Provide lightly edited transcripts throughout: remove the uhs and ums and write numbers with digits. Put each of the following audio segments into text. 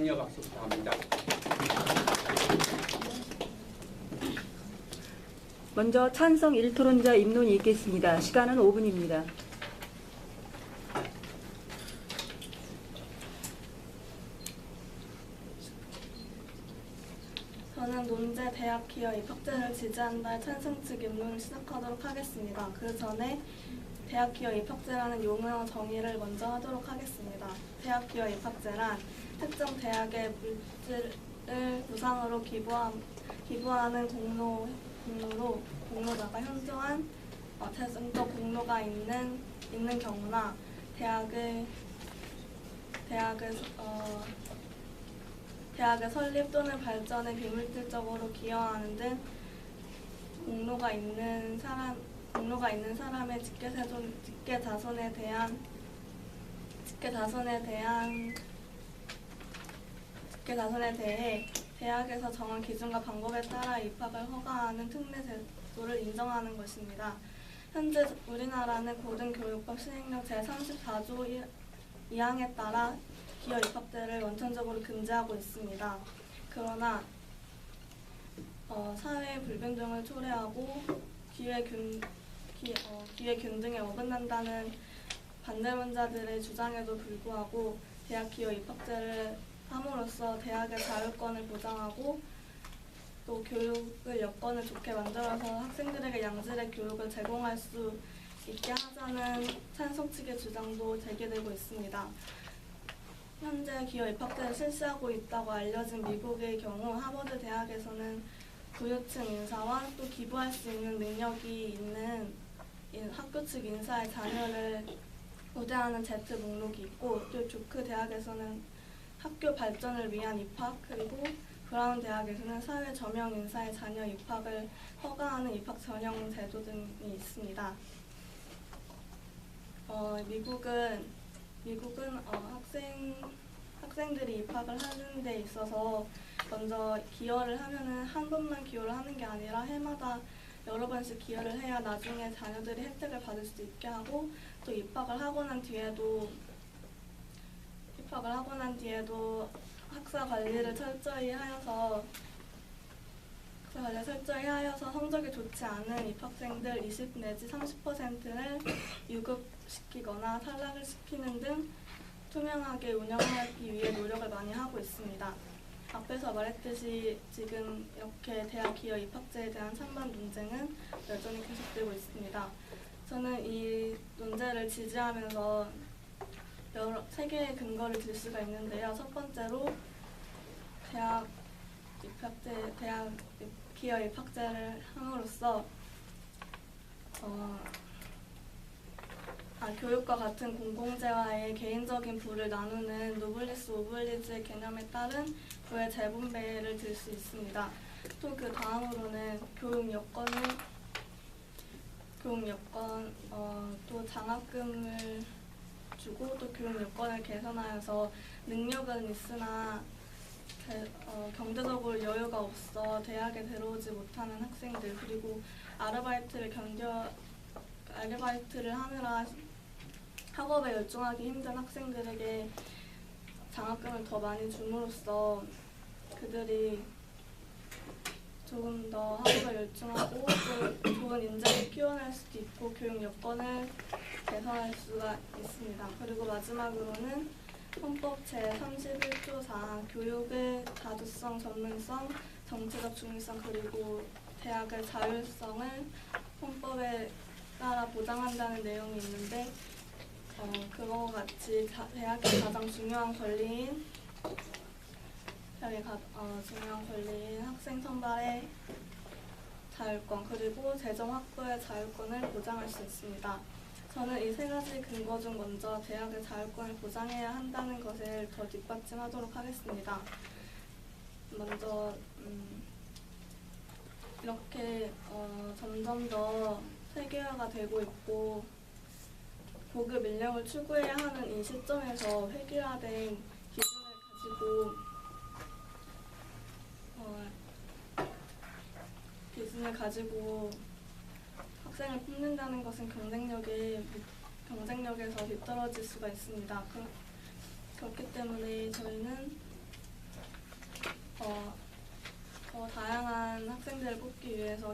격려 박수 부탁합니다. 먼저 찬성 1토론자 입론이 있겠습니다. 시간은 5분입니다. 저는 논제 대학 기여 입학제를 지지한다의 찬성 측 입론을 시작하도록 하겠습니다. 그 전에 대학 기여 입학제라는 용어와 정의를 먼저 하도록 하겠습니다. 대학 기여 입학제란 특정 대학의 물질을 무상으로 기부하는 공로다가 현저한 재정적 공로가 있는 경우나 대학의 설립 또는 발전에 비물질적으로 기여하는 등 공로가 있는 사람의 직계 자손에 대해 대학에서 정한 기준과 방법에 따라 입학을 허가하는 특례 제도를 인정하는 것입니다. 현재 우리나라는 고등교육법 시행령 제34조 2항에 따라 기여 입학제를 원천적으로 금지하고 있습니다. 그러나 사회의 불균등을 초래하고 기회 균등에 어긋난다는 반대론자들의 주장에도 불구하고 대학 기여 입학제를 함으로써 대학의 자율권을 보장하고 또 교육을 여건을 좋게 만들어서 학생들에게 양질의 교육을 제공할 수 있게 하자는 찬성 측의 주장도 제기되고 있습니다. 현재 기여 입학제를 실시하고 있다고 알려진 미국의 경우 하버드 대학에서는 부유층 인사와 또 기부할 수 있는 능력이 있는 학교 측 인사의 자녀를 우대하는 Z 목록이 있고, 또 듀크 대학에서는 학교 발전을 위한 입학, 그리고 브라운 대학에서는 사회 저명 인사의 자녀 입학을 허가하는 입학 전형 제도 등이 있습니다. 미국은 학생들이 입학을 하는 데 있어서 먼저 기여를 하면은 한 번만 기여를 하는 게 아니라 해마다 여러 번씩 기여를 해야 나중에 자녀들이 혜택을 받을 수 있게 하고, 또 입학을 하고 난 뒤에도 학사 관리를 철저히 하여서 성적이 좋지 않은 입학생들 20 내지 30%를 유급시키거나 탈락을 시키는 등 투명하게 운영하기 위해 노력을 많이 하고 있습니다. 앞에서 말했듯이 지금 이렇게 대학 기여 입학제에 대한 찬반 논쟁은 여전히 계속되고 있습니다. 저는 이 논제를 지지하면서 세 개의 근거를 들 수가 있는데요. 첫 번째로 대학 기여 입학제를 함으로써 교육과 같은 공공재와의 개인적인 부를 나누는 노블리스 오블리주의 개념에 따른 부의 재분배를 들 수 있습니다. 또 그 다음으로는 또 장학금을 주고 또 교육 여건을 개선하여서 능력은 있으나 경제적으로 여유가 없어 대학에 들어오지 못하는 학생들, 그리고 아르바이트를 하느라 학업에 열중하기 힘든 학생들에게 장학금을 더 많이 줌으로써 그들이 조금 더 학업에 열중하고 또 좋은 인재를 키워낼 수도 있고 교육 여건을 개선할 수가 있습니다. 그리고 마지막으로는 헌법 제31조 4 교육의 자주성, 전문성, 정치적 중립성 그리고 대학의 자율성을 헌법에 따라 보장한다는 내용이 있는데 그거와 같이 대학의 가장 중요한 권리인 학생 선발의 자율권 그리고 재정 확보의 자율권을 보장할 수 있습니다. 저는 이 세 가지 근거 중 먼저 대학의 자율권을 보장해야 한다는 것을 더 뒷받침하도록 하겠습니다. 먼저 이렇게 점점 더 세계화가 되고 있고 고급 인력을 추구해야 하는 이 시점에서 획일화된 기준을 가지고 학생을 뽑는다는 것은 경쟁력에서 뒤떨어질 수가 있습니다. 그렇기 때문에 저희는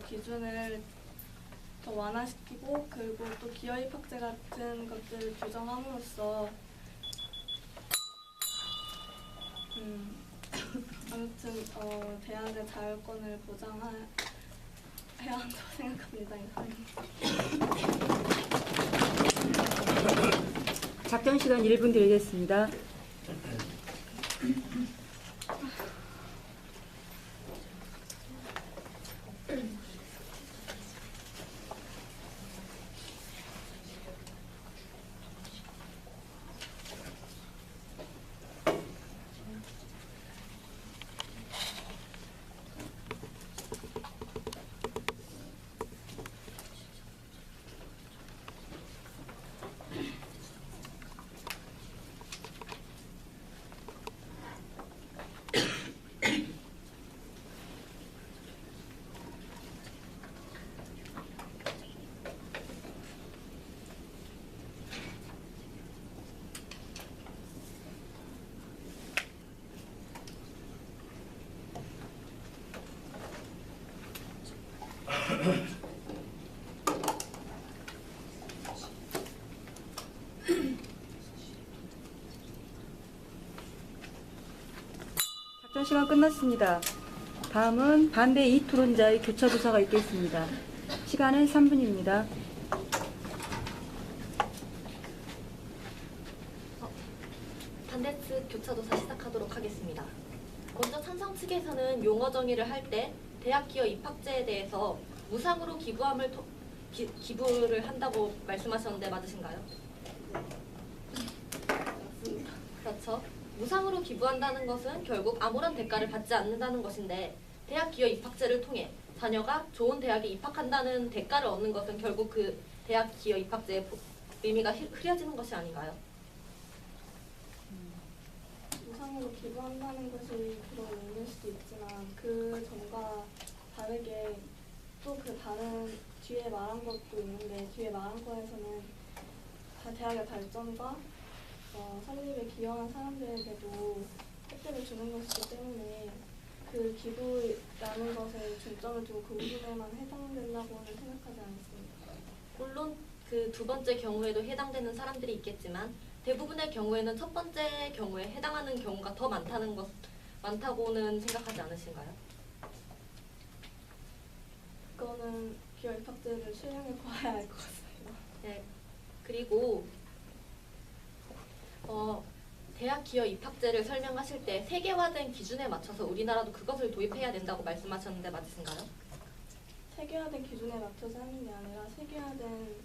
기준을 더 완화시키고 그리고 또 기여 입학제 같은 것들을 규정함으로써 아무튼 대학의 자율권을 보장해야 한다고 생각합니다. 작전 시간 1분 드리겠습니다. 작전 시간 끝났습니다. 다음은 반대 이토론자의 교차 조사가 있겠습니다. 시간은 3분입니다. 반대 측 교차조사 시작하도록 하겠습니다. 먼저 찬성 측에서는 용어 정의를 할 때 대학 기여 입학제에 대해서 무상으로 기부를 한다고 말씀하셨는데 맞으신가요? 그렇죠. 무상으로 기부한다는 것은 결국 아무런 대가를 받지 않는다는 것인데 대학 기여 입학제를 통해 자녀가 좋은 대학에 입학한다는 대가를 얻는 것은 결국 그 대학 기여 입학제의 의미가 흐려지는 것이 아닌가요? 무상으로 기부한다는 것이 그런 의미일 수도 있지만 그 전과 다르게 또 그 다른 뒤에 말한 것도 있는데 뒤에 말한 거에서는 대학의 발전과 설립에 기여한 사람들에게도 혜택을 주는 것이기 때문에 그 기부라는 것에 중점을 두고 그 부분에만 해당된다고는 생각하지 않습니다. 물론 그 두 번째 경우에도 해당되는 사람들이 있겠지만 대부분의 경우에는 첫 번째 경우에 해당하는 경우가 더 많다고는 생각하지 않으신가요? 그거는 기여 입학제를 실행해 봐야 알 것 같습니다. 네. 그리고 대학 기여 입학제를 설명하실 때 세계화된 기준에 맞춰서 우리나라도 그것을 도입해야 된다고 말씀하셨는데 맞으신가요? 세계화된 기준에 맞춰서 하는 게 아니라 세계화된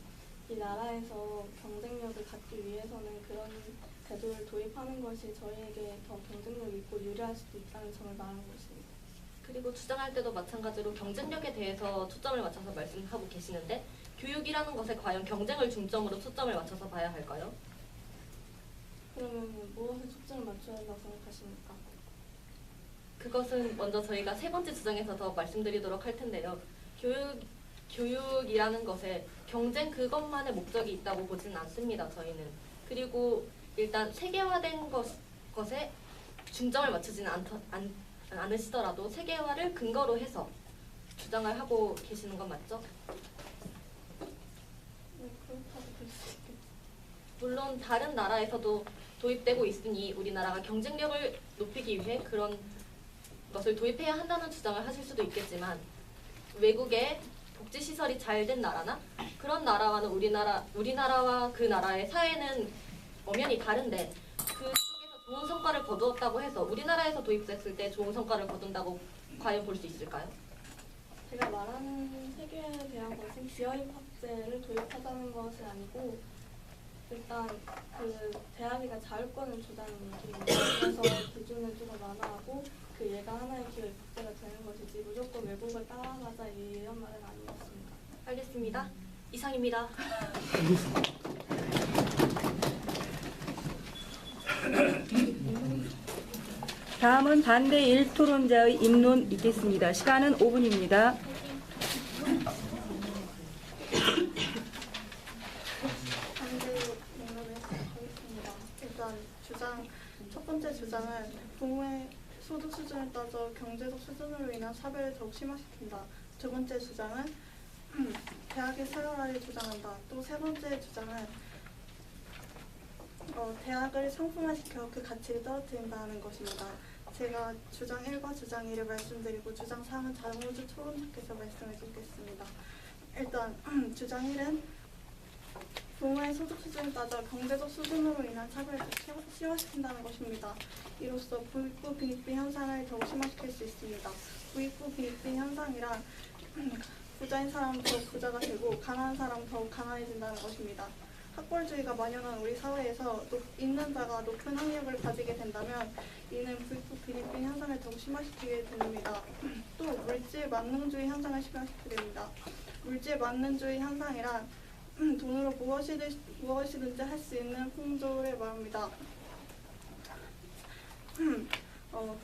이 나라에서 경쟁력을 갖기 위해서는 그런 제도를 도입하는 것이 저희에게 더 경쟁력 있고 유리할 수도 있다는 점을 말하는 것입니다. 그리고 주장할 때도 마찬가지로 경쟁력에 대해서 초점을 맞춰서 말씀하고 계시는데 교육이라는 것에 과연 경쟁을 중점으로 초점을 맞춰서 봐야 할까요? 그러면 무엇에 초점을 맞춰야 한다고 생각하십니까? 그것은 먼저 저희가 세 번째 주장에서 더 말씀드리도록 할 텐데요. 교육이라는 것에 경쟁 그것만의 목적이 있다고 보지는 않습니다. 저희는. 그리고 일단 세계화된 것에 중점을 맞추지는 않으시더라도 세계화를 근거로 해서 주장을 하고 계시는 건 맞죠? 네, 그렇다고 볼 수 있겠죠. 물론 다른 나라에서도 도입되고 있으니 우리나라가 경쟁력을 높이기 위해 그런 것을 도입해야 한다는 주장을 하실 수도 있겠지만 외국의 복지시설이 잘 된 나라나 그런 나라와는 우리나라와 그 나라의 사회는 엄연히 다른데 그쪽에서 좋은 성과를 거두었다고 해서 우리나라에서 도입됐을 때 좋은 성과를 거둔다고 과연 볼 수 있을까요? 제가 말하는 세계에 대한 것은 기여 입학제를 도입하자는 것이 아니고 일단 그 대학이가 자율권을 주자는 얘기입니다. 그래서 기준을 조금 완화하고 그 얘가 하나의 기여 입학제가 되는 것이지 무조건 외국을 따라가자 이런 말은 아니었습니다. 알겠습니다. 이상입니다. 다음은 반대 1토론자의 입론 있겠습니다. 시간은 5분입니다. 반대로 공론을 시작하겠습니다. 일단 첫 번째 주장은 부모의 소득 수준을 따져 경제적 수준으로 인한 차별을 더욱 심화시킨다. 두 번째 주장은 대학의 서열화를 주장한다. 또 세 번째 주장은 대학을 상품화시켜 그 가치를 떨어뜨린다는 것입니다. 제가 주장 1과 주장 2를 말씀드리고 주장 3은 장우주 토론자께서 말씀해 주겠습니다. 일단 주장 1은 부모의 소득 수준을 따져 경제적 수준으로 인한 차별을 심화시킨다는 것입니다. 이로써 부익부 빈익빈 현상을 더욱 심화시킬 수 있습니다. 부익부 빈익빈 현상이란 부자인 사람은 더욱 부자가 되고 가난한 사람은 더욱 가난해진다는 것입니다. 학벌주의가 만연한 우리 사회에서 있는 자가 높은 학력을 가지게 된다면 이는 부익부 빈익빈 현상을 더욱 심화시키게 됩니다. 또 물질 만능주의 현상을 심화시키게 됩니다. 물질 만능주의 현상이란 돈으로 무엇이든지 할 수 있는 풍조를 말합니다.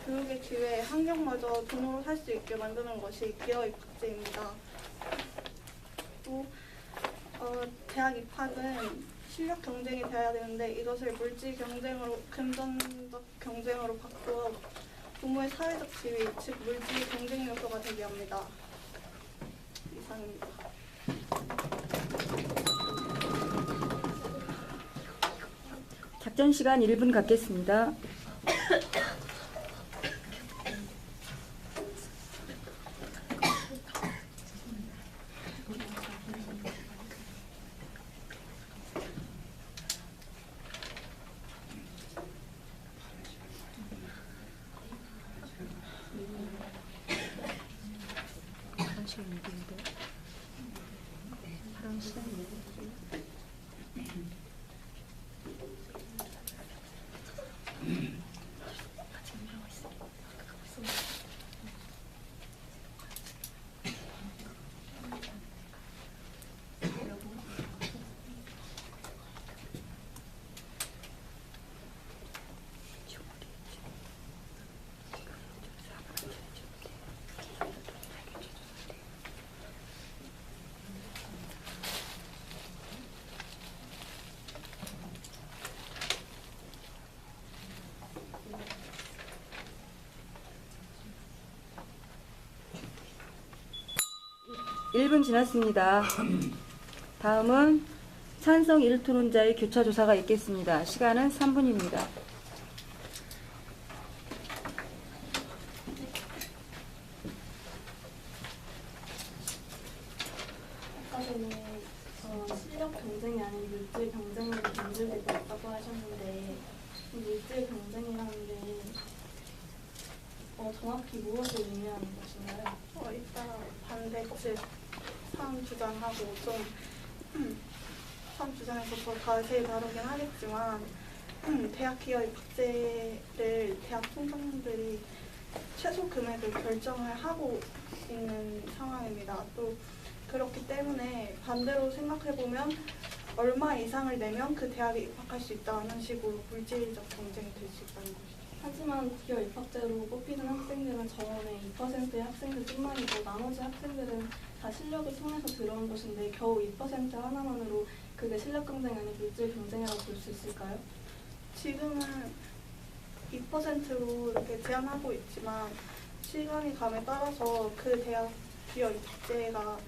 교육의 기회, 환경마저 돈으로 살 수 있게 만드는 것이 기업 입학제입니다. 또 대학 입학은 실력 경쟁이 돼야 되는데 이것을 물질 경쟁으로, 금전적 경쟁으로 바꾸어 부모의 사회적 지위, 즉 물질 경쟁 요소가 되게 합니다. 이상입니다. 작전 시간 1분 갖겠습니다. 일 분 지났습니다. 다음은 찬성 1토론자의 교차 조사가 있겠습니다. 시간은 3분입니다. 아까 전에 실력 경쟁이 아닌 물질 경쟁으로 변질되고 있다고 하셨는데 물질 경쟁이라는 게 정확히 무엇을 의미하는 것인가요? 이따 반대 측 3주장하고 좀 3주장에서 더 자세히 다루긴 하겠지만 대학 기업 입학제를 대학 총장들이 최소 금액을 결정을 하고 있는 상황입니다. 또 그렇기 때문에 반대로 생각해보면 얼마 이상을 내면 그 대학에 입학할 수 있다는 식으로 물질적 경쟁이 될 수 있다는 것이죠. 하지만 기업 입학제로 뽑히는 학생들은 저원의 2%의 학생들뿐만이고 나머지 학생들은 다 실력을 통해서 들어온 것인데 겨우 2% 하나만으로 그게 실력 경쟁이 아닌 물질 경쟁이라고 볼 수 있을까요? 지금은 2%로 이렇게 제한하고 있지만 시간이 감에 따라서 그 대학 기업 입학제가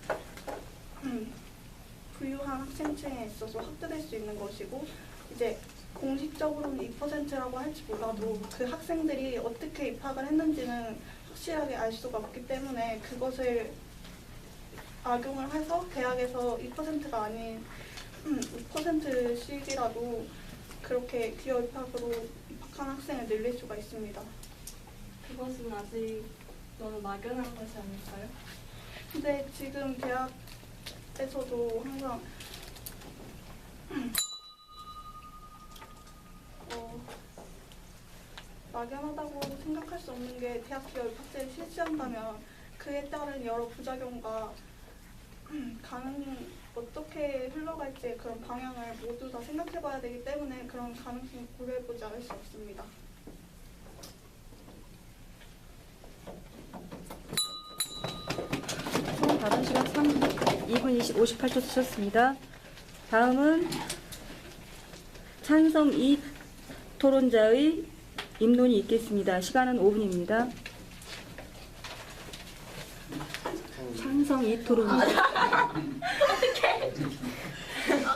부유한 학생층에 있어서 확대될 수 있는 것이고 이제 공식적으로는 2%라고 할지 몰라도 그 학생들이 어떻게 입학을 했는지는 확실하게 알 수가 없기 때문에 그것을 악용을 해서 대학에서 2%가 아닌 5%씩이라도 그렇게 기업 입학으로 입학한 학생을 늘릴 수가 있습니다. 그것은 아직 너무 막연한 것이 아닐까요? 근데 지금 대학에서도 항상 막연하다고 생각할 수 없는 게 대학 기업 입학제를 실시한다면 그에 따른 여러 부작용과 어떻게 흘러갈지 그런 방향을 모두 다 생각해봐야 되기 때문에 그런 가능성을 고려해보지 않을 수 없습니다. 총 발언 시간 2분 58초 쓰셨습니다. 다음은 찬성 2 토론자의 입론이 있겠습니다. 시간은 5분입니다. 찬성 2토론자.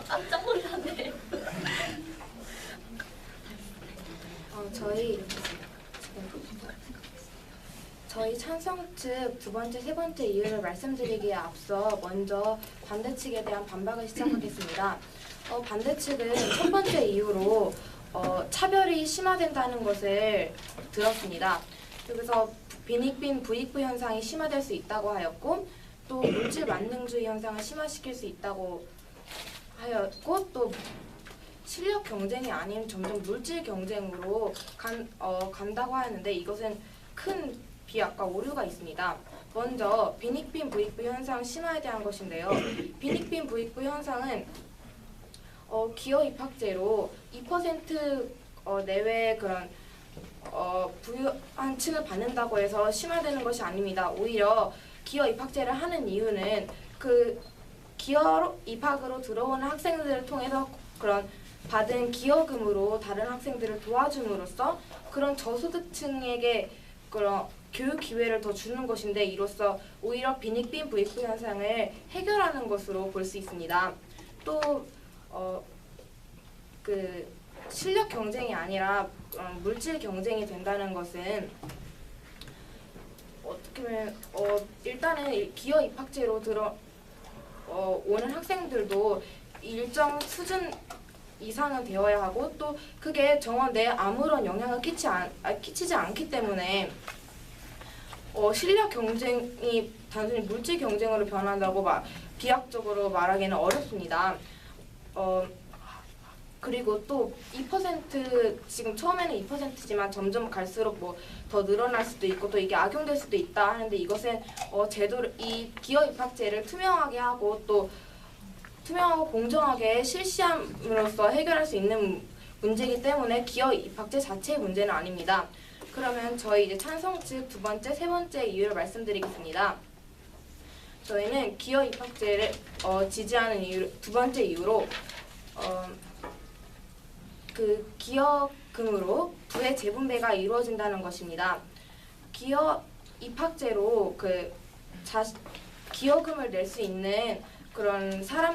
깜짝 놀랐네. 저희 찬성 측 두 번째, 세 번째 이유를 말씀드리기에 앞서 먼저 반대 측에 대한 반박을 시작하겠습니다. 반대 측은 첫 번째 이유로 차별이 심화된다는 것을 들었습니다. 그래서 빈익빈 부익부 현상이 심화될 수 있다고 하였고, 또 물질 만능주의 현상을 심화시킬 수 있다고 하였고, 또 실력 경쟁이 아닌 점점 물질 경쟁으로 간다고 하였는데, 이것은 큰 비약과 오류가 있습니다. 먼저 빈익빈 부익부 현상 심화에 대한 것인데요. 빈익빈 부익부 현상은 기여 입학제로 2% 내외의 그런 부유한 층을 받는다고 해서 심화되는 것이 아닙니다. 오히려 기여 입학제를 하는 이유는 그 기여 입학으로 들어오는 학생들을 통해서 그런 받은 기여금으로 다른 학생들을 도와줌으로써 그런 저소득층에게 그런 교육 기회를 더 주는 것인데, 이로써 오히려 빈익빈 부익부 현상을 해결하는 것으로 볼 수 있습니다. 또 그 실력 경쟁이 아니라 물질 경쟁이 된다는 것은 어떻게 보면 일단은 기여 입학제로 오는 학생들도 일정 수준 이상은 되어야 하고, 또 그게 정원 내에 아무런 영향을 끼치지 않기 때문에 실력 경쟁이 단순히 물질 경쟁으로 변한다고 비약적으로 말하기는 어렵습니다. 그리고 또 2% 지금 처음에는 2%지만 점점 갈수록 뭐 더 늘어날 수도 있고 또 이게 악용될 수도 있다 하는데, 이것은 제도를 이 기여 입학제를 투명하게 하고 또 투명하고 공정하게 실시함으로써 해결할 수 있는 문제이기 때문에 기여 입학제 자체의 문제는 아닙니다. 그러면 저희 이제 찬성 측 두 번째, 세 번째 이유를 말씀드리겠습니다. 저희는 기여 입학제를 지지하는 이유, 두 번째 이유로 그 기여금으로 부의 재분배가 이루어진다는 것입니다. 기여 입학제로 기여금을 낼 수 있는 그런 사람